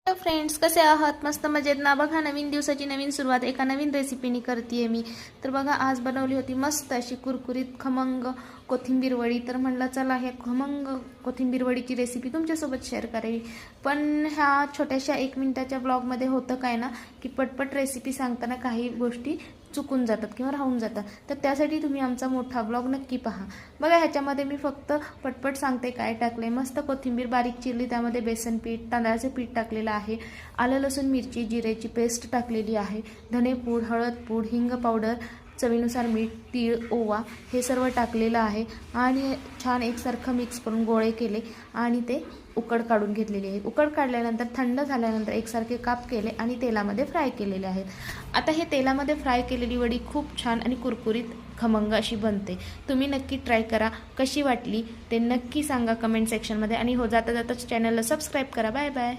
Hello friends, कसे आहात? मस्त मजेत ना? बघा, नवीन दिवसाची नवीन सुरुवात एका नवीन रेसिपीनी करते मी. तर बघा, आज बनवली होती मस्त अशी कुरकुरीत खमंग कोथिंबीर वडी. तर म्हणलं चला हे खमंग कोथिंबीर वडीची रेसिपी तुमच्यासोबत शेअर करावी. पण ह्या छोट्याशा 1 मिनिटाच्या ब्लॉगमध्ये होतं काय ना, की पटपट रेसिपी सांगताना काही गोष्टी चुकून जातात किंवा राहून जातात. तर त्यासाठी तुम्ही आमचा मोठा ब्लॉग नक्की पहा. बघा, ह्याच्यामध्ये मी फक्त पटपट सांगते काय टाकले. मस्त कोथिंबीर बारीक चिरली, त्यामध्ये बेसन पीठ, तांदळाचे पीठ टाकलेलं आहे, आलं लसूण मिरची जिऱ्याची पेस्ट टाकलेली आहे, धनेपूड, हळद पूड, हिंग पावडर, चवीनुसार मीठ, तीळ, ओवा हे सर्व टाकलेलं आहे. आणि छान एकसारखं मिक्स करून गोळे केले आणि ते उकड काढून घेतलेली आहे. उकड काढल्यानंतर थंड झाल्यानंतर एकसारखे काप केले आणि तेलामध्ये फ्राय केलेले आहेत. आता हे तेलामध्ये फ्राय केलेली वडी खूप छान आणि कुरकुरीत खमंग अशी बनते. तुम्ही नक्की ट्राय करा. कशी वाटली ते नक्की सांगा कमेंट सेक्शनमध्ये. आणि हो, जाता जाताच चॅनलला सबस्क्राईब करा. Bye bye.